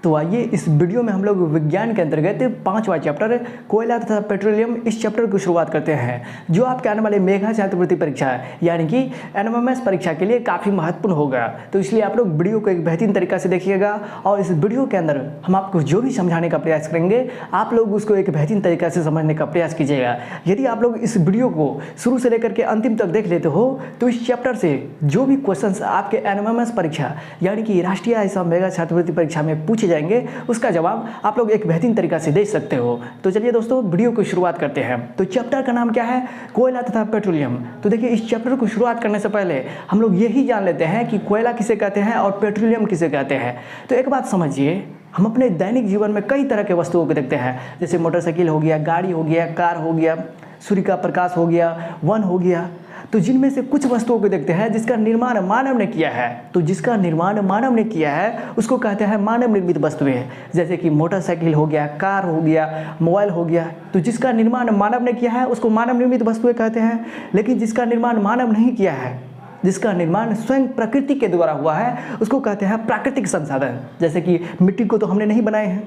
तो आइए इस वीडियो में हम लोग विज्ञान के अंतर्गत 5वां चैप्टर कोयला तथा पेट्रोलियम इस चैप्टर की शुरुआत करते हैं, जो आपके आने वाले मेघा छात्रवृत्ति परीक्षा यानी कि एनएमएमएस परीक्षा के लिए काफ़ी महत्वपूर्ण होगा। तो इसलिए आप लोग वीडियो को एक बेहतरीन तरीका से देखिएगा और इस वीडियो के अंदर हम आपको जो भी समझाने का प्रयास करेंगे आप लोग उसको एक बेहतरीन तरीका से समझने का प्रयास कीजिएगा। यदि आप लोग इस वीडियो को शुरू से लेकर के अंतिम तक देख लेते हो तो इस चैप्टर से जो भी क्वेश्चंस आपके एनएमएमएस परीक्षा यानी कि राष्ट्रीय आईएएस मेघा छात्रवृत्ति परीक्षा में पूछे जाएंगे उसका जवाब आप लोग एक बेहतरीन तरीका से दे सकते हो। तो चलिए दोस्तों वीडियो की शुरुआत करते हैं। तो चैप्टर का नाम क्या है? कोयला तथा पेट्रोलियम। तो देखिए इस चैप्टर को शुरुआत करने से पहले हम लोग यही जान लेते हैं कि कोयला किसे कहते हैं और पेट्रोलियम किसे कहते हैं। तो एक बात समझिए, हम अपने दैनिक जीवन में कई तरह के वस्तुओं को देखते हैं, जैसे मोटरसाइकिल हो गया, गाड़ी हो गया, कार हो गया, सूर्य का प्रकाश हो गया, वन हो गया। तो जिनमें से कुछ वस्तुओं को देखते हैं जिसका निर्माण मानव ने किया है। तो जिसका निर्माण मानव ने किया है उसको कहते हैं मानव निर्मित वस्तुएं, जैसे कि मोटरसाइकिल हो गया, कार हो गया, मोबाइल हो गया। तो जिसका निर्माण मानव ने किया है उसको मानव निर्मित वस्तुएं कहते हैं। लेकिन जिसका निर्माण मानव नहीं किया है, जिसका निर्माण स्वयं प्रकृति के द्वारा हुआ है, उसको कहते हैं प्राकृतिक संसाधन। जैसे कि मिट्टी को तो हमने नहीं बनाए हैं,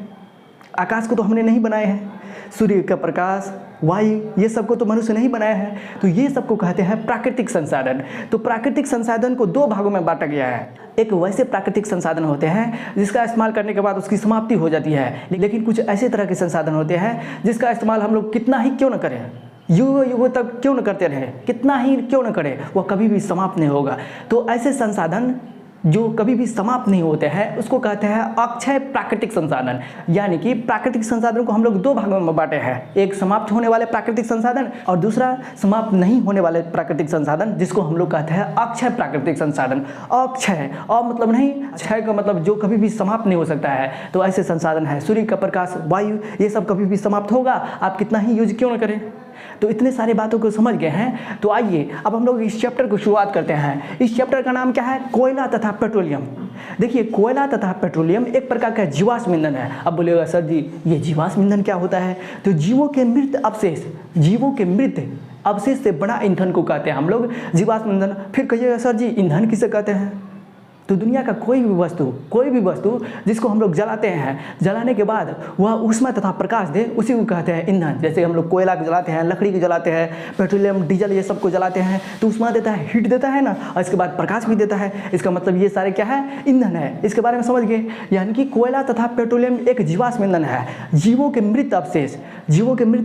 आकाश को तो हमने नहीं बनाए हैं, सूर्य का प्रकाश, वायु, ये सब को तो मनुष्य नहीं बनाया है। तो ये सबको कहते हैं प्राकृतिक संसाधन। तो प्राकृतिक संसाधन को दो भागों में बांटा गया है। एक वैसे प्राकृतिक संसाधन होते हैं जिसका इस्तेमाल करने के बाद उसकी समाप्ति हो जाती है, लेकिन कुछ ऐसे तरह के संसाधन होते हैं जिसका इस्तेमाल हम लोग कितना ही क्यों न करें, युगों युगों तक क्यों न करते रहे, कितना ही क्यों न करें, वह कभी भी समाप्त नहीं होगा। तो ऐसे संसाधन जो कभी भी समाप्त नहीं होते हैं उसको कहते हैं अक्षय प्राकृतिक संसाधन। यानी कि प्राकृतिक संसाधन को हम लोग दो भागों में बांटे हैं, एक समाप्त होने वाले प्राकृतिक संसाधन और दूसरा समाप्त नहीं होने वाले प्राकृतिक संसाधन, जिसको हम लोग कहते हैं अक्षय प्राकृतिक संसाधन। अक्षय मतलब नहीं, अक्षय का मतलब जो कभी भी समाप्त नहीं हो सकता है। तो ऐसे संसाधन है सूर्य का प्रकाश, वायु, ये सब कभी भी समाप्त होगा, आप कितना ही यूज क्यों न करें। तो इतने सारे बातों को समझ गए हैं। तो आइए अब हम लोग इस चैप्टर को शुरुआत करते हैं। इस चैप्टर का नाम क्या है? कोयला तथा पेट्रोलियम। देखिए कोयला तथा पेट्रोलियम एक प्रकार का जीवाश्म ईंधन है। अब बोलेगा सर जी ये जीवाश्म ईंधन क्या होता है? तो जीवों के मृत अवशेष से बना ईंधन को कहते हैं हम लोग जीवाश्म ईंधन। फिर कहिएगा सर जी ईंधन किसे कहते हैं? तो दुनिया का कोई भी वस्तु जिसको हम लोग जलाते हैं, जलाने के बाद वह ऊष्मा तथा प्रकाश दे, उसी को कहते हैं ईंधन। जैसे हम लोग कोयला को जलाते हैं, लकड़ी को जलाते हैं, पेट्रोलियम, डीजल, ये सब को जलाते हैं तो ऊष्मा देता है, हीट देता है ना, और इसके बाद प्रकाश भी देता है। इसका मतलब ये सारे क्या है? ईंधन है। इसके बारे में समझ गए। यानी कि कोयला तथा पेट्रोलियम एक जीवाश्म ईंधन है। जीवों के मृत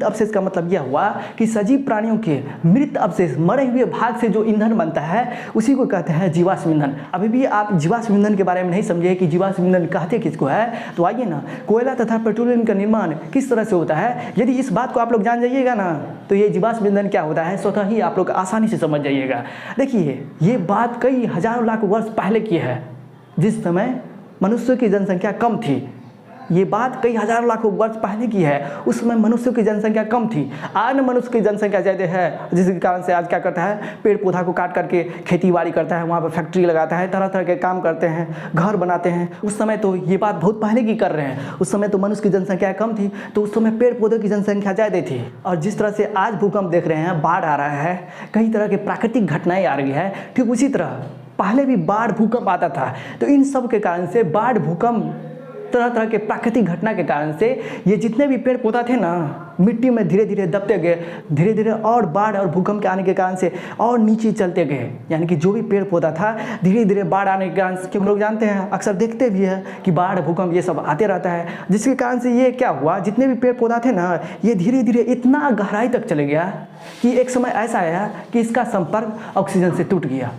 अवशेष का मतलब यह हुआ कि सजीव प्राणियों के मृत अवशेष, मरे हुए भाग से जो ईंधन बनता है उसी को कहते हैं जीवाश्म ईंधन। अभी भी आप जीवाश्म ईंधन के बारे में नहीं समझे कि जीवाश्म ईंधन कहते किसको है। तो आइए ना, कोयला तथा पेट्रोलियम का निर्माण किस तरह से होता है, यदि इस बात को आप लोग जान जाइएगा ना तो ये जीवाश्म ईंधन क्या होता है स्वतः ही आप लोग आसानी से समझ जाइएगा। देखिए ये बात कई हजारों लाख वर्ष पहले की है, जिस समय मनुष्य की जनसंख्या कम थी। ये बात कई हजारों लाखों वर्ष पहले की है। उस समय मनुष्यों की जनसंख्या कम थी, आज मनुष्य की जनसंख्या ज़्यादा है, जिसके कारण से आज क्या करता है, पेड़ पौधा को काट करके खेती बाड़ी करता है, वहाँ पर फैक्ट्री लगाता है, तरह तरह के काम करते हैं, घर बनाते हैं। उस समय तो ये बात बहुत पहले की कर रहे हैं। उस समय तो मनुष्य की जनसंख्या कम थी, तो उस समय पेड़ पौधों की जनसंख्या ज़्यादा थी। और जिस तरह से आज भूकंप देख रहे हैं, बाढ़ आ रहा है, कई तरह के प्राकृतिक घटनाएँ आ रही है, ठीक उसी तरह पहले भी बाढ़ भूकंप आता था। तो इन सब के कारण से बाढ़, भूकंप, तरह तरह के प्राकृतिक घटना के कारण से ये जितने भी पेड़ पौधा थे ना, मिट्टी में धीरे धीरे दबते गए, धीरे धीरे और बाढ़ और भूकंप के आने के कारण से और नीचे चलते गए। यानी कि जो भी पेड़ पौधा था धीरे धीरे बाढ़ आने के कारण से, हम लोग जानते हैं, अक्सर देखते भी हैं कि बाढ़, भूकंप ये सब आते रहता है, जिसके कारण से ये क्या हुआ, जितने भी पेड़ पौधा थे ना ये धीरे धीरे इतना गहराई तक चले गया कि एक समय ऐसा आया कि इसका संपर्क ऑक्सीजन से टूट गया।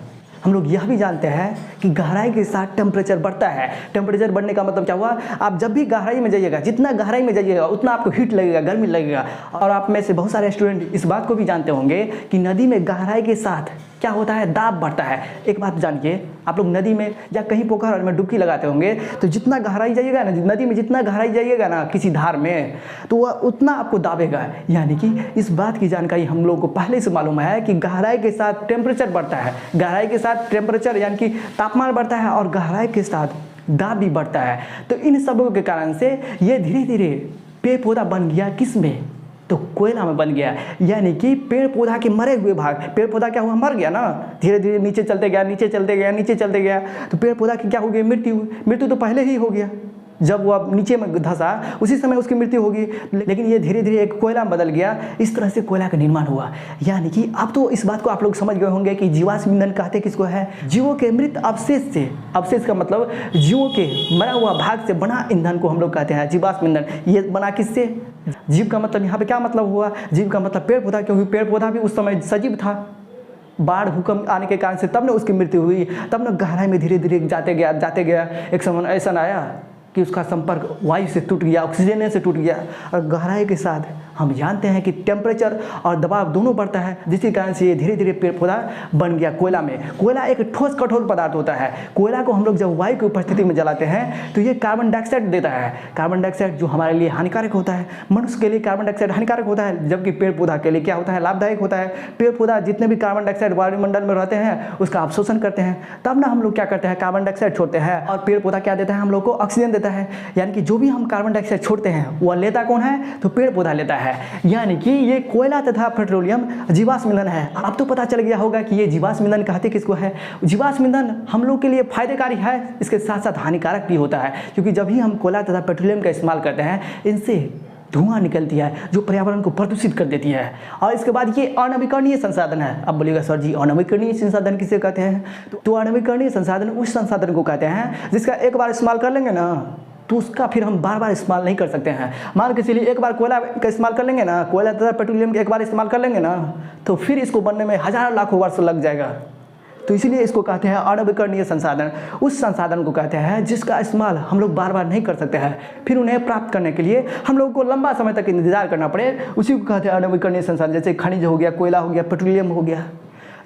हम लोग यह भी जानते हैं कि गहराई के साथ टेम्परेचर बढ़ता है। टेम्परेचर बढ़ने का मतलब क्या हुआ, आप जब भी गहराई में जाइएगा, जितना गहराई में जाइएगा उतना आपको हीट लगेगा, गर्मी लगेगा। और आप में से बहुत सारे स्टूडेंट इस बात को भी जानते होंगे कि नदी में गहराई के साथ क्या होता है, दाब बढ़ता है। एक बात जानिए, आप लोग नदी में या कहीं पोखर में डुबकी लगाते होंगे तो जितना गहराई जाइएगा ना, नदी में जितना गहराई जाइएगा ना किसी धार में, तो वह उतना आपको दाबेगा। यानी कि इस बात की जानकारी हम लोगों को पहले से मालूम है कि गहराई के साथ टेम्परेचर बढ़ता है, गहराई के साथ टेम्परेचर यानी कि तापमान बढ़ता है और गहराई के साथ दाब भी बढ़ता है। तो इन सबों के कारण से ये धीरे धीरे पेड़ पौधा बन गया, किस में, तो कोयला में बन गया। यानी कि पेड़ पौधा के मरे हुए भाग, पेड़ पौधा क्या हुआ, मर गया ना, धीरे धीरे नीचे चलते गया, नीचे चलते गया, नीचे चलते गया, तो पेड़ पौधा की क्या हो गई, मृत्यु तो पहले ही हो गया। जब वो अब नीचे में धंसा उसी समय उसकी मृत्यु होगी। लेकिन ये धीरे धीरे एक कोयला में बदल गया, इस तरह से कोयला का निर्माण हुआ। यानी कि अब तो इस बात को आप लोग समझ गए होंगे कि जीवाश्म ईंधन कहते किसको है? जीवों के मृत अवशेष से, अवशेष का मतलब जीवों के मरा हुआ भाग से बना ईंधन को हम लोग कहते हैं जीवाश्म ईंधन। ये बना किससे? जीव का मतलब यहाँ पे क्या मतलब हुआ? जीव का मतलब पेड़ पौधा, क्योंकि पेड़ पौधा भी उस समय सजीव था। बाढ़ भूकंप आने के कारण से तब न उसकी मृत्यु हुई, तब न गहराई में धीरे धीरे जाते गया। एक समय ऐसा आया कि उसका संपर्क वायु से टूट गया, ऑक्सीजन से टूट गया, और गहराई के साथ हम जानते हैं कि टेम्परेचर और दबाव दोनों बढ़ता है, जिसके कारण से ये धीरे धीरे पेड़ पौधा बन गया कोयला में। कोयला एक ठोस कठोर पदार्थ होता है। कोयला को हम लोग जब वायु की उपस्थिति में जलाते हैं तो ये कार्बन डाइऑक्साइड देता है। कार्बन डाइऑक्साइड जो हमारे लिए हानिकारक होता है, मनुष्य के लिए कार्बन डाइऑक्साइड हानिकारक होता है, जबकि पेड़ पौधा के लिए क्या होता है? लाभदायक होता है। पेड़ पौधा जितने भी कार्बन डाइऑक्साइड वायुमंडल में रहते हैं उसका अवशोषण करते हैं, तब ना हम लोग क्या करते हैं? कार्बन डाइऑक्साइड छोड़ते हैं, और पेड़ पौधा क्या देता है? हम लोग को ऑक्सीजन देता है। यानी कि जो भी हम कार्बन डाइऑक्साइड छोड़ते हैं वह लेता कौन है? तो पेड़ पौधा लेता है। यानी कि ये कोयला तथा पेट्रोलियम जीवाश्म ईंधन है। अब तो पता चल गया होगा कि ये जीवाश्म ईंधन कहते किसको है। जीवाश्म ईंधन हम लोग के लिए फायदेकारी है, इसके साथ साथ हानिकारक भी होता है, क्योंकि जब भी हम कोयला तथा पेट्रोलियम का इस्तेमाल करते हैं इनसे धुआं निकलती है जो पर्यावरण को प्रदूषित कर देती है। और इसके बाद ये अनवीकरणीय संसाधन है। अब बोलिएगा सर जी अनवीकरणीय संसाधन किसे कहते हैं? तो अनवीकरणीय संसाधन उस संसाधन को कहते हैं जिसका एक बार इस्तेमाल कर लेंगे ना तो उसका फिर हम बार बार इस्तेमाल नहीं कर सकते हैं। मान के चलिए एक बार कोयला का इस्तेमाल कर लेंगे ना, कोयला तथा पेट्रोलियम का एक बार इस्तेमाल कर लेंगे ना, तो फिर इसको बनने में हजारों लाखों वर्ष लग जाएगा। तो इसीलिए इसको कहते हैं अनवीकरणीय संसाधन। उस संसाधन को कहते हैं जिसका इस्तेमाल हम लोग बार बार नहीं कर सकते हैं, फिर उन्हें प्राप्त करने के लिए हम लोगों को लंबा समय तक इंतजार करना पड़े, उसी को कहते हैं अनवीकरणीय संसाधन। जैसे खनिज हो गया, कोयला हो गया, पेट्रोलियम हो गया।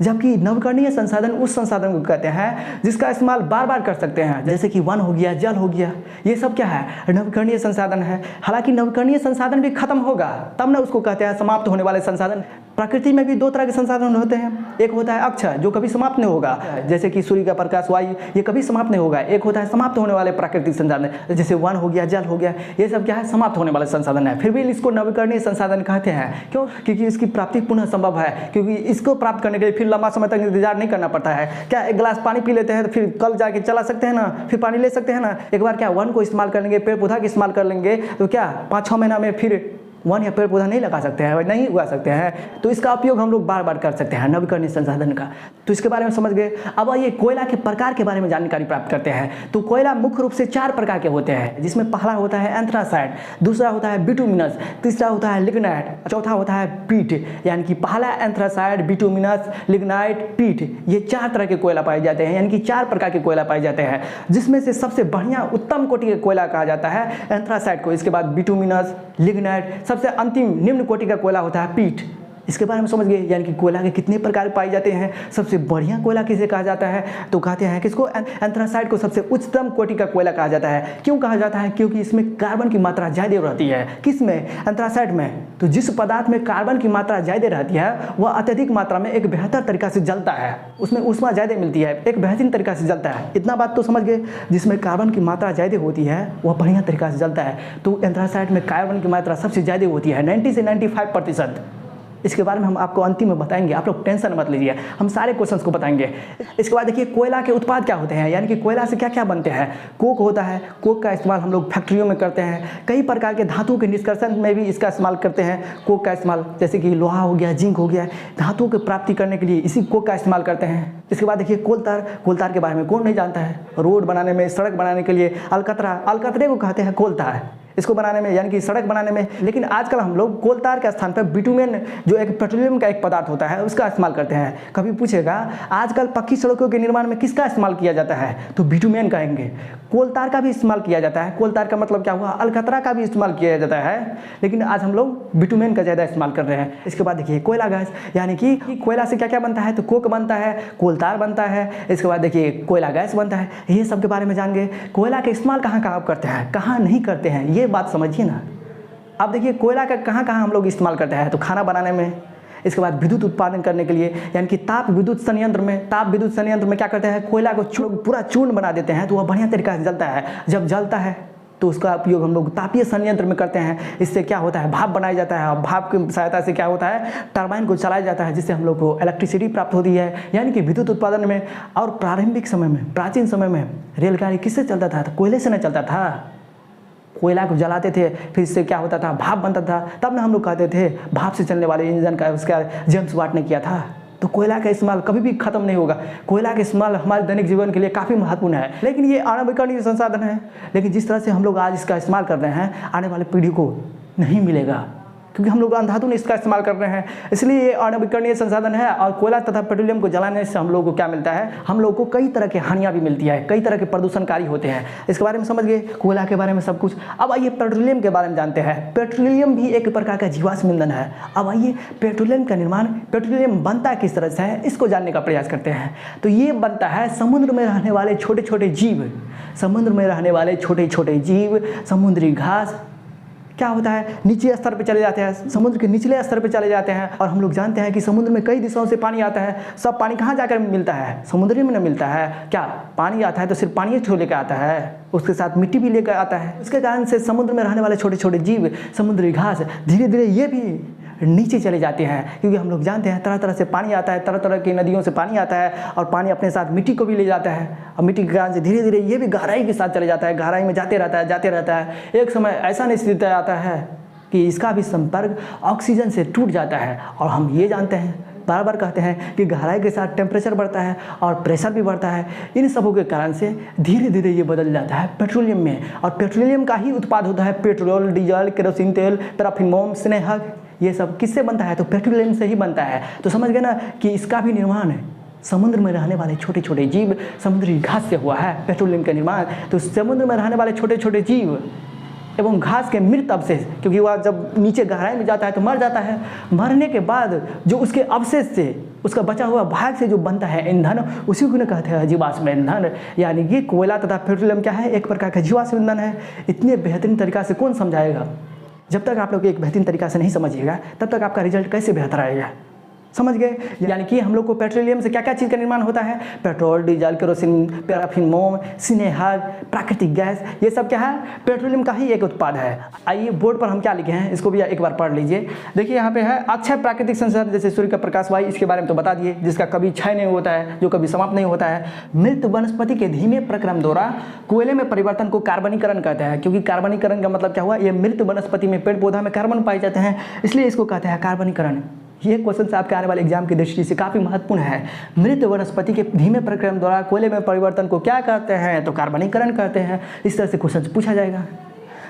जबकि नवीकरणीय संसाधन उस संसाधन को कहते हैं जिसका इस्तेमाल बार बार कर सकते हैं, जैसे कि वन हो गया, जल हो गया, ये सब क्या है? नवीकरणीय संसाधन है। हालांकि नवीकरणीय संसाधन भी खत्म होगा तब ना उसको कहते हैं समाप्त होने वाले संसाधन। प्रकृति में भी दो तरह के संसाधन होते हैं, एक होता है अक्षय जो कभी समाप्त नहीं होगा, जैसे कि सूर्य का प्रकाश, वायु, ये कभी समाप्त नहीं होगा। एक होता है समाप्त होने वाले प्राकृतिक संसाधन, जैसे वन हो गया, जल हो गया, ये सब क्या है? समाप्त होने वाले संसाधन है। फिर भी इसको नवीकरणीय संसाधन कहते हैं। क्यों? क्योंकि इसकी प्राप्ति पुनः संभव है, क्योंकि इसको प्राप्त करने के लिए फिर लंबा समय तक इंतजार नहीं करना पड़ता है। क्या एक गिलास पानी पी लेते हैं तो फिर कल जाके चला सकते हैं ना, फिर पानी ले सकते हैं ना। एक बार क्या वन को इस्तेमाल कर लेंगे, पेड़ पौधा का इस्तेमाल कर लेंगे, तो क्या 5-6 महीना में फिर वन या पेड़ पौधा नहीं लगा सकते हैं, नहीं उगा सकते हैं। तो इसका उपयोग हम लोग बार बार कर सकते हैं नवीकरणीय संसाधन का। तो इसके बारे में समझ गए। अब ये कोयला के प्रकार के बारे में जानकारी प्राप्त करते हैं। तो कोयला मुख्य रूप से 4 प्रकार के होते हैं, जिसमें पहला होता है एंथ्रासाइट, दूसरा होता है बिटुमिनस, तीसरा होता है लिग्नाइट, चौथा होता है पीट। यानी कि पहला एंथ्रासाइट, बिटुमिनस, लिग्नाइट, पीट, ये 4 तरह के कोयला पाए जाते हैं। यानी कि 4 प्रकार के कोयला पाए जाते हैं, जिसमें से सबसे बढ़िया उत्तम कोटि का कोयला कहा जाता है एंथ्रासाइट को। इसके बाद बिटुमिनस, लिग्नाइट, सबसे अंतिम निम्न कोटि का कोयला होता है पीट। इसके बारे में समझ गए। यानी कि कोयला के कितने प्रकार पाए जाते हैं। सबसे बढ़िया कोयला किसे कहा जाता है? तो कहते हैं किसको? एंथ्रासाइट को सबसे उच्चतम कोटि का कोयला कहा जाता है। क्यों कहा जाता है? क्योंकि इसमें कार्बन की मात्रा ज़्यादा रहती है। किस में? एंथ्रासाइट में। तो जिस पदार्थ में कार्बन की मात्रा ज़्यादा रहती है वह अत्यधिक मात्रा में एक बेहतर तरीका से जलता है, उसमें ऊष्मा ज़्यादा मिलती है, एक बेहतरीन तरीका से जलता है। इतना बात तो समझ गए। जिसमें कार्बन की मात्रा ज़्यादा होती है वह बढ़िया तरीका से जलता है। तो एंथ्रासाइट में कार्बन की मात्रा सबसे ज़्यादा होती है, 90 से 95%। इसके बारे में हम आपको अंतिम में बताएंगे, आप लोग टेंशन मत लीजिए, हम सारे क्वेश्चंस को बताएंगे। इसके बाद देखिए कोयला के उत्पाद क्या होते हैं, यानी कि कोयला से क्या क्या बनते हैं। कोक होता है, कोक का इस्तेमाल हम लोग फैक्ट्रियों में करते हैं। कई प्रकार के धातुओं के निष्कर्षण में भी इसका इस्तेमाल करते हैं, कोक का इस्तेमाल, जैसे कि लोहा हो गया, जिंक हो गया, धातुओं की प्राप्ति करने के लिए इसी कोक का इस्तेमाल करते हैं। इसके बाद देखिए कोलतार, कोलतार के बारे में कौन नहीं जानता है। रोड बनाने में, सड़क बनाने के लिए अलकतरा, अलकतरे को कहते हैं कोलतार, इसको बनाने में, यानी कि सड़क बनाने में। लेकिन आजकल हम लोग कोलतार के स्थान पर बिटुमेन जो एक पेट्रोलियम का एक पदार्थ होता है उसका इस्तेमाल करते हैं। कभी पूछेगा आजकल पक्की सड़कों के निर्माण में किसका इस्तेमाल किया जाता है, तो बिटुमेन कहेंगे। कोलतार का भी इस्तेमाल किया जाता है। कोलतार का मतलब क्या हुआ? अलकतरा का भी इस्तेमाल किया जाता है, लेकिन आज हम लोग बिटुमेन का ज़्यादा इस्तेमाल कर रहे हैं। इसके बाद देखिए कोयला गैस, यानी कि कोयला से क्या क्या बनता है, तो कोक बनता है, कोलतार बनता है, इसके बाद देखिए कोयला गैस बनता है। ये सब के बारे में जान गए। कोयला का इस्तेमाल कहाँ कहाँ करते हैं, कहाँ नहीं करते हैं, ये बात समझिए ना। अब देखिए कोयला का कहाँ कहाँ हम लोग इस्तेमाल करते हैं, तो खाना बनाने में, इसके बाद विद्युत उत्पादन करने के लिए, यानी कि ताप विद्युत संयंत्र में। ताप विद्युत संयंत्र में क्या करते हैं, कोयला को पूरा चूर्ण बना देते हैं, तो वह बढ़िया तरीका से जलता है। जब जलता है तो उसका उपयोग हम लोग तापीय संयंत्र में करते हैं। इससे क्या होता है, भाप बनाया जाता है, और भाप की सहायता से क्या होता है, टरबाइन को चलाया जाता है, जिससे हम लोग को इलेक्ट्रिसिटी प्राप्त होती है, यानी कि विद्युत उत्पादन में। और प्रारंभिक समय में, प्राचीन समय में रेलगाड़ी किससे चलता था, तो कोयले से नहीं चलता था। कोयला को जलाते थे, फिर इससे क्या होता था, भाप बनता था, तब ना हम लोग कहते थे भाप से चलने वाले इंजन का उसका जेम्स वाट ने किया था। तो कोयला का इस्तेमाल कभी भी खत्म नहीं होगा। कोयला का इस्तेमाल हमारे दैनिक जीवन के लिए काफ़ी महत्वपूर्ण है, लेकिन ये आणविकरणीय संसाधन है। लेकिन जिस तरह से हम लोग आज इसका इस्तेमाल कर रहे हैं, आने वाले पीढ़ी को नहीं मिलेगा, क्योंकि हम लोग अंधाधुन इसका इस्तेमाल कर रहे हैं। इसलिए ये आणविकरणीय संसाधन है। और कोयला तथा पेट्रोलियम को जलाने से हम लोगों को क्या मिलता है, हम लोगों को कई तरह की हानियाँ भी मिलती है, कई तरह के प्रदूषणकारी होते हैं। इसके बारे में समझ गए, कोयला के बारे में सब कुछ। अब आइए पेट्रोलियम के बारे में जानते हैं। पेट्रोलियम भी एक प्रकार का जीवाश्म ईंधन है। अब आइए पेट्रोलियम का निर्माण, पेट्रोलियम बनता किस तरह से है, इसको जानने का प्रयास करते हैं। तो ये बनता है समुद्र में रहने वाले छोटे छोटे जीव, समुद्र में रहने वाले छोटे छोटे जीव, समुद्री घास क्या होता है, नीचे स्तर पे चले जाते हैं, समुद्र के निचले स्तर पे चले जाते हैं। और हम लोग जानते हैं कि समुद्र में कई दिशाओं से पानी आता है। सब पानी कहाँ जाकर मिलता है, समुद्र में न मिलता है। क्या पानी आता है तो सिर्फ पानी ही लेकर आता है, उसके साथ मिट्टी भी लेकर आता है। इसके कारण से समुद्र में रहने वाले छोटे छोटे जीव, समुद्री घास, धीरे धीरे ये भी नीचे चले जाते हैं, क्योंकि हम लोग जानते हैं तरह तरह से पानी आता है, तरह तरह की नदियों से पानी आता है, और पानी अपने साथ मिट्टी को भी ले जाता है। और मिट्टी के कारण से धीरे धीरे ये भी गहराई के साथ चले जाता है, गहराई में जाते रहता है। एक समय ऐसा निश्चित आता है कि इसका भी संपर्क ऑक्सीजन से टूट जाता है। और हम ये जानते हैं, बार बार कहते हैं कि गहराई के साथ टेम्परेचर बढ़ता है और प्रेशर भी बढ़ता है। इन सबों के कारण से धीरे धीरे ये बदल जाता है पेट्रोलियम में। और पेट्रोलियम का ही उत्पाद होता है पेट्रोल, डीजल, केरोसिन तेल, पैराफिन मोम, स्नेहक, ये सब किससे बनता है, तो पेट्रोलियम से ही बनता है। तो समझ गए ना कि इसका भी निर्माण समुद्र में रहने वाले छोटे छोटे जीव, समुद्री घास से हुआ है पेट्रोलियम का निर्माण। तो समुद्र में रहने वाले छोटे छोटे जीव एवं घास के मृत अवशेष, क्योंकि वह जब नीचे गहराई में जाता है तो मर जाता है, मरने के बाद जो उसके अवशेष से, उसका बचा हुआ भाग से जो बनता है ईंधन, उसी को कहते हैं जीवाश्म ईंधन। यानी कि कोयला तथा पेट्रोलियम क्या है, एक प्रकार का जीवाश्म ईंधन है। इतने बेहतरीन तरीका से कौन समझाएगा। जब तक आप लोग एक बेहतरीन तरीका से नहीं समझिएगा, तब तक आपका रिजल्ट कैसे बेहतर आएगा। समझ गए। यानी कि हम लोग को पेट्रोलियम से क्या क्या चीज़ का निर्माण होता है, पेट्रोल, डीजल, केरोसिन, पैराफिन मोम, स्नेहक, प्राकृतिक गैस, ये सब क्या है, पेट्रोलियम का ही एक उत्पाद है। आइए बोर्ड पर हम क्या लिखे हैं, इसको भी एक बार पढ़ लीजिए। देखिए यहाँ पे है अक्षय प्राकृतिक संसाधन, जैसे सूर्य का प्रकाश, वायु, इसके बारे में तो बता दिए, जिसका कभी क्षय नहीं होता है, जो कभी समाप्त नहीं होता है। मृत वनस्पति के धीमे प्रक्रम द्वारा कोयले में परिवर्तन को कार्बनीकरण कहते हैं, क्योंकि कार्बनीकरण का मतलब क्या हुआ, ये मृत वनस्पति में, पेड़ पौधा में कार्बन पाए जाते हैं, इसलिए इसको कहते हैं कार्बनीकरण। ये क्वेश्चन आपके आने वाले एग्जाम की दृष्टि से काफ़ी महत्वपूर्ण है। मृत वनस्पति के धीमे प्रक्रम द्वारा कोयले में परिवर्तन को क्या कहते हैं, तो कार्बनीकरण कहते हैं। इस तरह से क्वेश्चन पूछा जाएगा।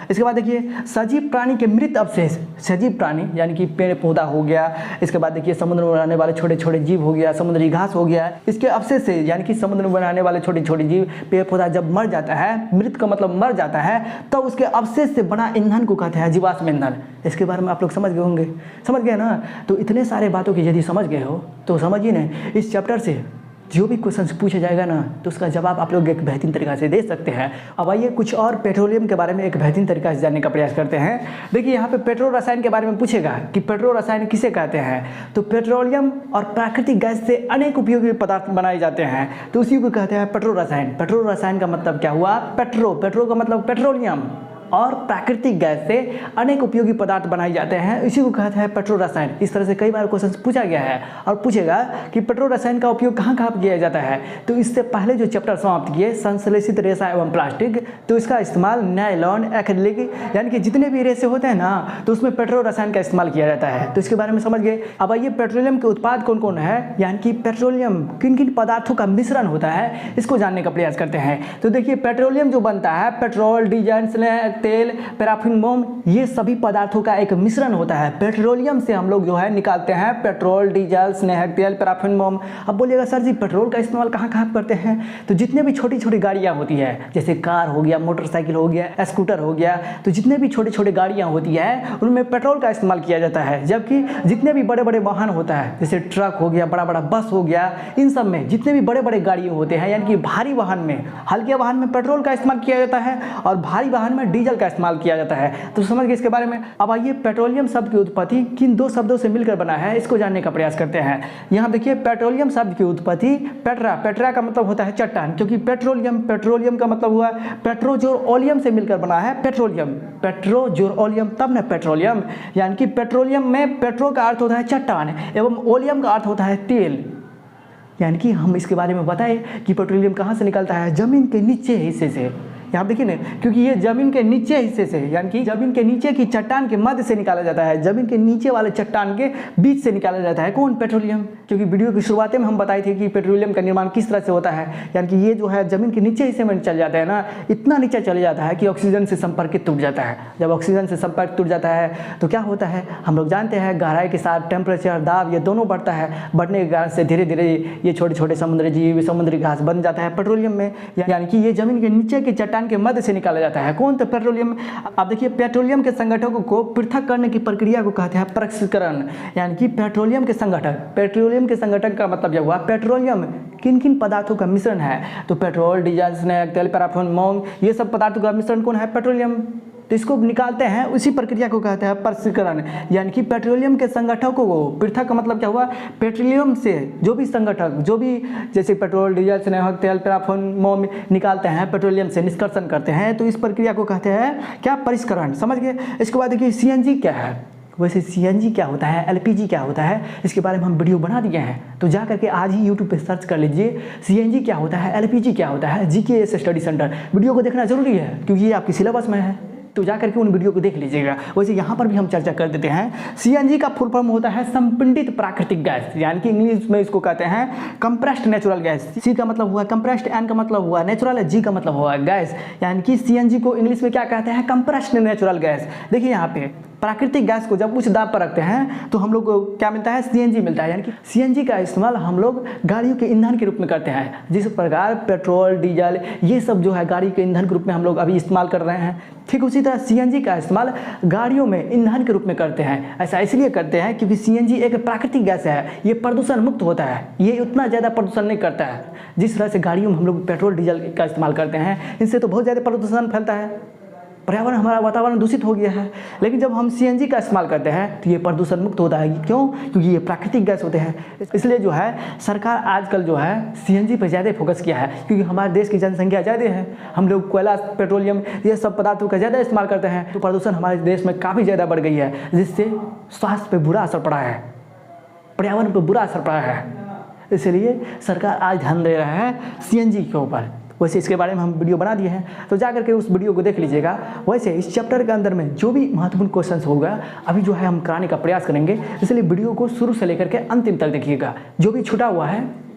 इसके बाद देखिए सजीव प्राणी के मृत अवशेष, सजीव प्राणी यानी कि पेड़ पौधा हो गया, इसके बाद देखिए समुद्र में रहने वाले छोटे छोटे जीव हो गया, समुद्री घास हो गया, इसके अवशेष से यानी कि समुद्र में रहने वाले छोटे छोटे जीव, पेड़ पौधा जब मर जाता है, मृत का मतलब मर जाता है, तब तो उसके अवशेष से बना ईंधन को कहते हैं जीवाश्म ईंधन। इसके बारे में आप लोग समझ गए होंगे, समझ गए ना। तो इतने सारे बातों की यदि समझ गए हो तो समझिए ना, इस चैप्टर से जो भी क्वेश्चन पूछा जाएगा ना, तो उसका जवाब आप लोग एक बेहतरीन तरीका से दे सकते हैं। अब आइए कुछ और पेट्रोलियम के बारे में एक बेहतरीन तरीका से जानने का प्रयास करते हैं। देखिए यहाँ पे पेट्रो रसायन के बारे में पूछेगा कि पेट्रो रसायन किसे कहते हैं, तो पेट्रोलियम और प्राकृतिक गैस से अनेक उपयोगी पदार्थ बनाए जाते हैं, तो उसी को कहते हैं पेट्रो रसायन। पेट्रो रसायन का मतलब क्या हुआ, पेट्रो, पेट्रो का मतलब पेट्रोलियम, और प्राकृतिक गैस से अनेक उपयोगी पदार्थ बनाए जाते हैं, इसी को कहते हैं पेट्रो रसायन। इस तरह से कई बार क्वेश्चन पूछा गया है। और पूछेगा कि पेट्रो रसायन का उपयोग कहाँ कहाँ किया जाता है, तो इससे पहले जो चैप्टर समाप्त किए संश्लेषित रेशा एवं प्लास्टिक, तो इसका इस्तेमाल नायलॉन, एक्रिलिक, यानी कि जितने भी रेशे होते हैं ना, तो उसमें पेट्रो रसायन का इस्तेमाल किया जाता है। तो इसके बारे में समझ गए। अब आइए पेट्रोलियम के उत्पाद कौन कौन है, यानी कि पेट्रोलियम किन किन पदार्थों का मिश्रण होता है, इसको जानने का प्रयास करते हैं। तो देखिए पेट्रोलियम जो बनता है, पेट्रोल, डीजल, तेल, पैराफिन मोम, ये सभी पदार्थों का एक मिश्रण होता है। पेट्रोलियम से हम लोग जो है निकालते हैं पेट्रोल, डीजल, स्नेहक तेल, पैराफिन मोम। अब बोलिएगा सर जी पेट्रोल का इस्तेमाल कहाँ कहाँ करते हैं, तो जितने भी छोटी छोटी गाड़ियाँ होती है, जैसे कार हो गया, मोटरसाइकिल हो गया, स्कूटर हो गया, तो जितने भी छोटे छोटे गाड़ियाँ होती है उनमें पेट्रोल का इस्तेमाल किया जाता है। जबकि जितने भी बड़े बड़े वाहन होता है, जैसे ट्रक हो गया, बड़ा बड़ा बस हो गया, इन सब में जितने भी बड़े बड़े गाड़ियाँ होते हैं, यानी कि भारी वाहन में, हल्के वाहन में पेट्रोल का इस्तेमाल किया जाता है और भारी वाहन में डीजल का इस्तेमाल किया जाता है। तो समझ गए इसके बारे में। अब आइए पेट्रोलियम शब्द की उत्पत्ति किन दो शब्दों से मिलकर बना है, इसको जानने का प्रयास करते हैं। यहाँ देखिए पेट्रोलियम शब्द की उत्पत्ति पेट्रा, पेट्रा का मतलब होता है चट्टान, क्योंकि पेट्रोलियम, पेट्रोलियम का मतलब हुआ पेट्रोजोओलियम से मिलकर बना है पेट्रोलियम, पेट्रोजोओलियम तब न पेट्रोलियम। यानी कि पेट्रोलियम में पेट्रो का अर्थ होता है चट्टान एवं ओलियम का अर्थ होता है तेल। यानी कि हम इसके बारे में बताएं कि पेट्रोलियम कहाँ से निकलता है, जमीन के नीचे हिस्से से, यहाँ देखिए ना, क्योंकि ये ज़मीन के नीचे हिस्से से, यानी कि ज़मीन के नीचे की चट्टान के मध्य से निकाला जाता है, ज़मीन के नीचे वाले चट्टान के बीच से निकाला जाता है। कौन? पेट्रोलियम। क्योंकि वीडियो की शुरुआत में हम बताए थे कि पेट्रोलियम का निर्माण किस तरह से होता है, यानी कि ये जो है ज़मीन के नीचे हिस्से में चल जाता है ना, इतना नीचे चले जाता है कि ऑक्सीजन से संपर्क टूट जाता है। जब ऑक्सीजन से संपर्क टूट जाता है तो क्या होता है, हम लोग जानते हैं गहराई के साथ टेम्परेचर, दाब, ये दोनों बढ़ता है। बढ़ने के कारण से धीरे धीरे ये छोटे छोटे समुद्री जीव, समुद्री घास बन जाता है पेट्रोलियम में, यानी कि ये ज़मीन के नीचे की चट्टान के मध्य से निकाला जाता है। कौन? तो पेट्रोलियम। अब देखिए, पेट्रोलियम के संगठकों को पृथक करने की प्रक्रिया को कहते हैं प्रसंस्करण, यानी कि पेट्रोलियम के संगठक का मतलब यह हुआ, पेट्रोलियम किन किन पदार्थों का मिश्रण है, तो पेट्रोल, डीजल, स्नैक तेल, पैराफिन, मोम, ये सब पदार्थों का मिश्रण कौन है? पेट्रोलियम। तो इसको निकालते हैं, उसी प्रक्रिया को कहते हैं प्रसंस्करण, यानी कि पेट्रोलियम के संगठकों को पृथक का मतलब क्या हुआ, पेट्रोलियम से जो भी संगठक, जो भी जैसे पेट्रोल, डीजल, स्नेहक तेल, पैराफिन, मोम निकालते हैं, पेट्रोलियम से निष्कर्षण करते हैं, तो इस प्रक्रिया को कहते हैं क्या? परिष्करण। समझ गए? इसके बाद देखिए सीएनजी क्या है। वैसे सीएनजी क्या होता है, एलपीजी क्या होता है, इसके बारे में हम वीडियो बना दिए हैं, तो जा करके आज ही यूट्यूब पे सर्च कर लीजिए सीएनजी क्या होता है, एलपीजी क्या होता है, जीकेएस स्टडी सेंटर। वीडियो को देखना जरूरी है क्योंकि ये आपकी सिलेबस में है, तो जा करके उन वीडियो को देख लीजिएगा। वैसे यहाँ पर भी हम चर्चा कर देते हैं। सीएनजी का फुल फॉर्म होता है संपीड़ित प्राकृतिक गैस, यानी कि इंग्लिश में इसको कहते हैं कंप्रेस्ड नेचुरल गैस। सी का मतलब हुआ कंप्रेस्ड, एन का मतलब हुआ नेचुरल, जी का मतलब हुआ गैस, यानी कि सीएनजी को इंग्लिश में क्या कहते हैं? Compressed natural gas. देखिए यहाँ पे प्राकृतिक गैस को जब उच्च दाब पर रखते हैं तो हम लोग को क्या मिलता है? सीएनजी मिलता है, यानी कि सीएनजी का इस्तेमाल हम लोग गाड़ियों के ईंधन के रूप में करते हैं। जिस प्रकार पेट्रोल, डीजल, ये सब जो है गाड़ी के ईंधन के रूप में हम लोग अभी इस्तेमाल कर रहे हैं, ठीक उसी तरह सीएनजी का इस्तेमाल गाड़ियों में ईंधन के रूप में करते हैं। ऐसा इसलिए करते हैं क्योंकि सीएनजी एक प्राकृतिक गैस है, ये प्रदूषण मुक्त होता है, ये उतना ज़्यादा प्रदूषण नहीं करता है जिस तरह से गाड़ियों में हम लोग पेट्रोल, डीजल का इस्तेमाल करते हैं, इनसे तो बहुत ज़्यादा प्रदूषण फैलता है, पर्यावरण, हमारा वातावरण दूषित हो गया है। लेकिन जब हम सीएनजी का इस्तेमाल करते हैं तो ये प्रदूषण मुक्त होता है। क्यों? क्योंकि ये प्राकृतिक गैस होते हैं। इसलिए जो है सरकार आजकल जो है सीएनजी पर ज़्यादा फोकस किया है, क्योंकि हमारे देश की जनसंख्या ज़्यादा है, हम लोग कोयला, पेट्रोलियम, ये सब पदार्थों का ज़्यादा इस्तेमाल करते हैं, तो प्रदूषण हमारे देश में काफ़ी ज़्यादा बढ़ गई है, जिससे स्वास्थ्य पर बुरा असर पड़ा है, पर्यावरण पर बुरा असर पड़ा है। इसलिए सरकार आज ध्यान दे रहा है सीएनजी के ऊपर। वैसे इसके बारे में हम वीडियो बना दिए हैं, तो जा करके उस वीडियो को देख लीजिएगा। वैसे इस चैप्टर के अंदर में जो भी महत्वपूर्ण क्वेश्चंस होगा अभी जो है हम कराने का प्रयास करेंगे, इसलिए वीडियो को शुरू से लेकर के अंतिम तक देखिएगा। जो भी छूटा हुआ है,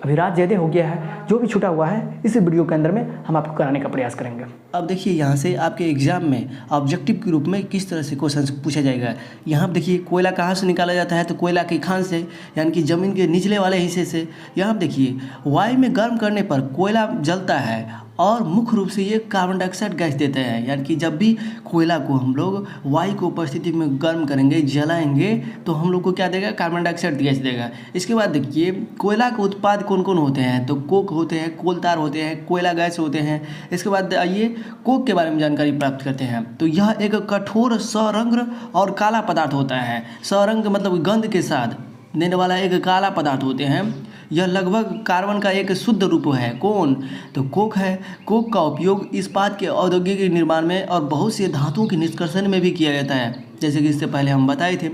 अभी रात ज़्यादा हो गया है, जो भी छूटा हुआ है इस वीडियो के अंदर में हम आपको कराने का प्रयास करेंगे। अब देखिए यहाँ से आपके एग्जाम में ऑब्जेक्टिव के रूप में किस तरह से क्वेश्चन पूछा जाएगा। यहाँ पर देखिए कोयला कहाँ से निकाला जाता है, तो कोयला की खान से, यानी कि ज़मीन के निचले वाले हिस्से से। यहाँ पर देखिए वायु में गर्म करने पर कोयला जलता है और मुख्य रूप से ये कार्बन डाइऑक्साइड गैस देते हैं, यानी कि जब भी कोयला को हम लोग वायु की उपस्थिति में गर्म करेंगे, जलाएंगे, तो हम लोग को क्या देगा? कार्बन डाइऑक्साइड गैस देगा। इसके बाद देखिए कोयला के उत्पाद कौन कौन होते हैं, तो कोक होते हैं, कोलतार होते हैं, कोयला गैस होते हैं। इसके बाद आइए कोक के बारे में जानकारी प्राप्त करते हैं। तो यह एक कठोर सरंग और काला पदार्थ होता है। सरंग मतलब गंध के साथ देने वाला एक काला पदार्थ होते हैं। यह लगभग कार्बन का एक शुद्ध रूप है। कौन? तो कोक है। कोक का उपयोग इस्पात के औद्योगिक निर्माण में और बहुत से धातुओं के निष्कर्षण में भी किया जाता है, जैसे कि इससे पहले हम बताए थे।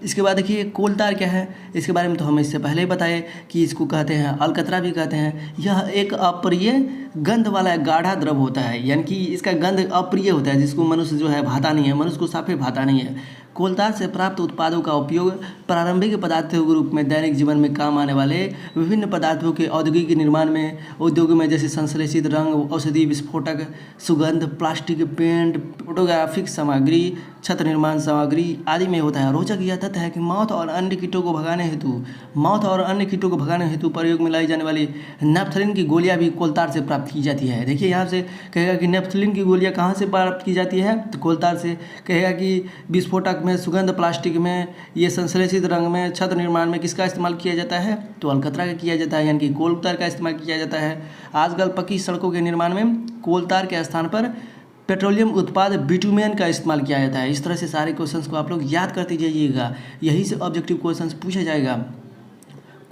इसके बाद देखिए कोलतार क्या है, इसके बारे में तो हम इससे पहले ही बताए कि इसको कहते हैं अलकतरा भी कहते हैं। यह एक अप्रिय गंध वाला गाढ़ा द्रव होता है, यानी कि इसका गंध अप्रिय होता है, जिसको मनुष्य जो है भाता नहीं है, मनुष्य को साफे भाता नहीं है। कोलतार से प्राप्त उत्पादों का उपयोग प्रारंभिक पदार्थों के रूप में दैनिक जीवन में काम आने वाले विभिन्न पदार्थों के औद्योगिक निर्माण में, उद्योगों में, जैसे संश्लेषित रंग, औषधि विस्फोटक, सुगंध, प्लास्टिक, पेंट, फोटोग्राफिक सामग्री, छत निर्माण सामग्री आदि में होता है। रोचक यह तथ्य है कि मौत और अन्य कीटों को भगाने हेतु प्रयोग में लाई जाने वाली नेफ्थलीन की गोलियां भी कोलतार से प्राप्त की जाती है। देखिए यहाँ से कहेगा कि नेफ्थलीन की गोलियां कहाँ से प्राप्त की जाती है, तो कोलतार से। कहेगा कि विस्फोटक में, सुगंध, प्लास्टिक में, ये संश्लेषित रंग में, छत निर्माण में किसका इस्तेमाल किया जाता है, तो अलकतरा का किया जाता है, यानी कि कोलतार का इस्तेमाल किया जाता है। आजकल पक्की सड़कों के निर्माण में कोलतार के स्थान पर पेट्रोलियम उत्पाद बिटुमेन का इस्तेमाल किया जाता है। इस तरह से सारे क्वेश्चंस को आप लोग याद करते जाइएगा, यही से ऑब्जेक्टिव क्वेश्चंस पूछा जाएगा।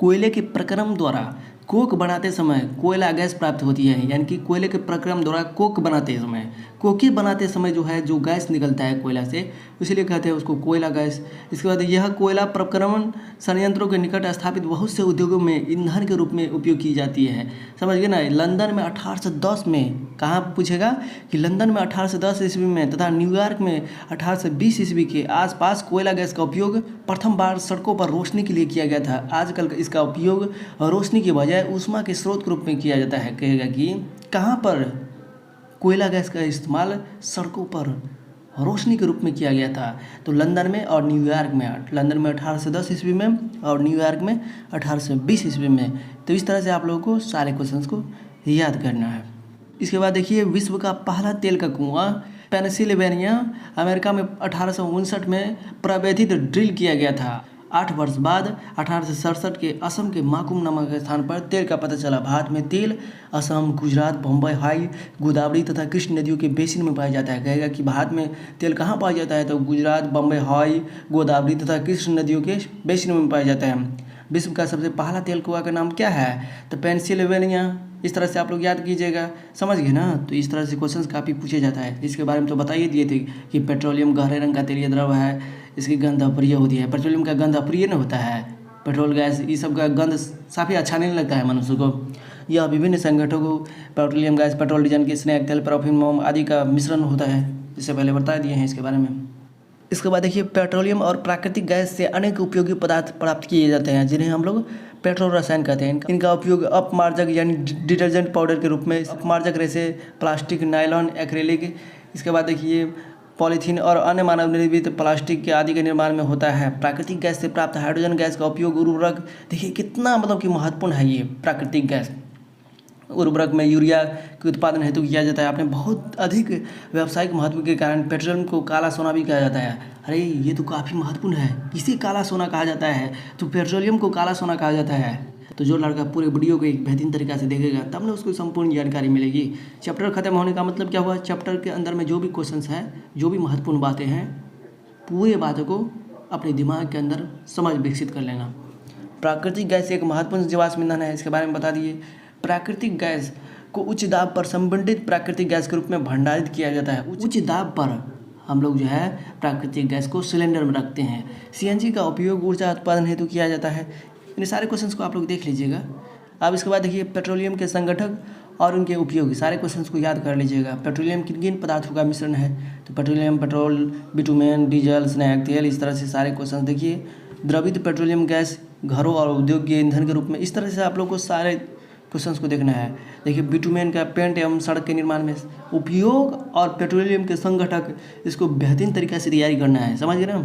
कोयले के प्रक्रम द्वारा कोक बनाते समय कोयला गैस प्राप्त होती है, यानी कि कोयले के प्रक्रम द्वारा कोक बनाते समय, कोके बनाते समय जो है जो गैस निकलता है कोयला से, इसलिए कहते हैं उसको कोयला गैस। इसके बाद यह कोयला प्रक्रमण संयंत्रों के निकट स्थापित बहुत से उद्योगों में ईंधन के रूप में उपयोग की जाती है। समझ गए ना। लंदन में 1810 में, कहाँ पूछेगा कि लंदन में 1810 ईस्वी में तथा न्यूयॉर्क में 1820 ईस्वी के आसपास कोयला गैस का उपयोग प्रथम बार सड़कों पर रोशनी के लिए किया गया था। आजकल इसका उपयोग रोशनी के बजाय ऊष्मा के स्रोत के रूप में किया जाता है। कहेगा कि कहाँ पर कोयला गैस का इस्तेमाल सड़कों पर रोशनी के रूप में किया गया था, तो लंदन में और न्यूयॉर्क में। लंदन में 1810 ईस्वी में और न्यूयॉर्क में 1820 ईस्वी में। तो इस तरह से आप लोगों को सारे क्वेश्चंस को याद करना है। इसके बाद देखिए, विश्व का पहला तेल का कुआं पेंसिल्वेनिया अमेरिका में 1859 में प्रवेधित ड्रिल किया गया था। 8 वर्ष बाद 1867 के असम के माकुम नामक स्थान पर तेल का पता चला। भारत में तेल असम, गुजरात, बम्बई, हाई, गोदावरी तथा कृष्ण नदियों के बेसिन में पाया जाता है। कहेगा कि भारत में तेल कहाँ पाया जाता है, तो गुजरात, बम्बई, हाई, गोदावरी तथा कृष्ण नदियों के बेसिन में पाया जाता है। विश्व का सबसे पहला तेल कुआं का नाम क्या है, तो पेंसिल्वेनिया। इस तरह से आप लोग याद कीजिएगा, समझ गए ना। तो इस तरह से क्वेश्चंस काफ़ी पूछे जाता है। इसके बारे में तो बता ही दिए थे कि पेट्रोलियम गहरे रंग का तेलीय द्रव है, इसकी गंध अप्रिय होती है। पेट्रोलियम का गंध अप्रिय न होता है, पेट्रोल गैस ये सब का गंध काफ़ी अच्छा नहीं लगता है मनुष्य को। यह विभिन्न संगठनों पेट्रोलियम गैस, पेट्रोल, डीजल की स्नैक तेल, पैराफिन, मोम आदि का मिश्रण होता है। इससे पहले बता दिए हैं इसके बारे में। इसके बाद देखिए, पेट्रोलियम और प्राकृतिक गैस से अनेक उपयोगी पदार्थ प्राप्त किए जाते हैं, जिन्हें हम लोग पेट्रोल रसायन कहते हैं। इनका उपयोग अपमार्जक यानी डिटर्जेंट पाउडर के रूप में, अपमार्जक जैसे प्लास्टिक, नायलॉन, एक्रेलिक, इसके बाद देखिए पॉलीथीन और अन्य मानव निर्मित प्लास्टिक के आदि के निर्माण में होता है। प्राकृतिक गैस से प्राप्त हाइड्रोजन गैस का उपयोग उर्वरक, देखिए कितना मतलब कि महत्वपूर्ण है ये प्राकृतिक गैस। उर्वरक में यूरिया के उत्पादन हेतु किया जाता है। आपने बहुत अधिक व्यावसायिक महत्व के कारण पेट्रोलियम को काला सोना भी कहा जाता है। अरे ये तो काफ़ी महत्वपूर्ण है। किसे काला सोना कहा जाता है, तो पेट्रोलियम को काला सोना कहा जाता है। तो जो लड़का पूरे वीडियो को एक बेहतरीन तरीक़ा से देखेगा तब ना उसको संपूर्ण जानकारी मिलेगी। चैप्टर खत्म होने का मतलब क्या हुआ, चैप्टर के अंदर में जो भी क्वेश्चंस हैं, जो भी महत्वपूर्ण बातें हैं, पूरे बातों को अपने दिमाग के अंदर समझ विकसित कर लेना। प्राकृतिक गैस एक महत्वपूर्ण जीवाश्म ईंधन है, इसके बारे में बता दिए। प्राकृतिक गैस को उच्च दाब पर संबंधित प्राकृतिक गैस के रूप में भंडारित किया जाता है। उच्च दाब पर हम लोग जो है प्राकृतिक गैस को सिलेंडर में रखते हैं। सीएनजी का उपयोग ऊर्जा उत्पादन हेतु किया जाता है। इन सारे क्वेश्चंस को आप लोग देख लीजिएगा। अब इसके बाद देखिए, पेट्रोलियम के संगठक और उनके उपयोग, सारे क्वेश्चंस को याद कर लीजिएगा। पेट्रोलियम किन किन पदार्थों का मिश्रण है, तो पेट्रोलियम, पेट्रोल, बिटुमेन, डीजल, स्नैक तेल, इस तरह से सारे क्वेश्चन देखिए। द्रवित पेट्रोलियम गैस घरों और उद्योग के ईंधन के रूप में, इस तरह से आप लोग को सारे क्वेश्चंस को देखना है। देखिए, बिटुमेन का पेंट एवं सड़क के निर्माण में उपयोग और पेट्रोलियम के संगठक, इसको बेहतरीन तरीके से तैयारी करना है, समझ गए ना।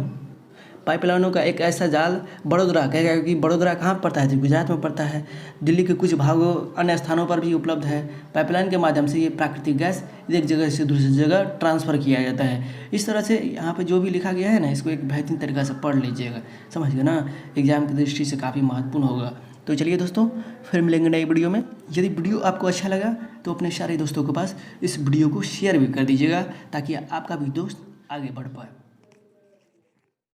पाइपलाइनों का एक ऐसा जाल, बड़ोदरा कहेगा कि बड़ोदरा कहाँ पड़ता है, तो गुजरात में पड़ता है। दिल्ली के कुछ भागों अन्य स्थानों पर भी उपलब्ध है। पाइपलाइन के माध्यम से ये प्राकृतिक गैस एक जगह से दूसरी जगह ट्रांसफ़र किया जाता है। इस तरह से यहाँ पे जो भी लिखा गया है ना, इसको एक बेहतरीन तरीक़े से पढ़ लीजिएगा, समझ गए ना। एग्जाम की दृष्टि से काफ़ी महत्वपूर्ण होगा। तो चलिए दोस्तों, फिर मिलेंगे नई वीडियो में। यदि वीडियो आपको अच्छा लगा तो अपने सारे दोस्तों के पास इस वीडियो को शेयर भी कर दीजिएगा, ताकि आपका भी दोस्त आगे बढ़ पाए।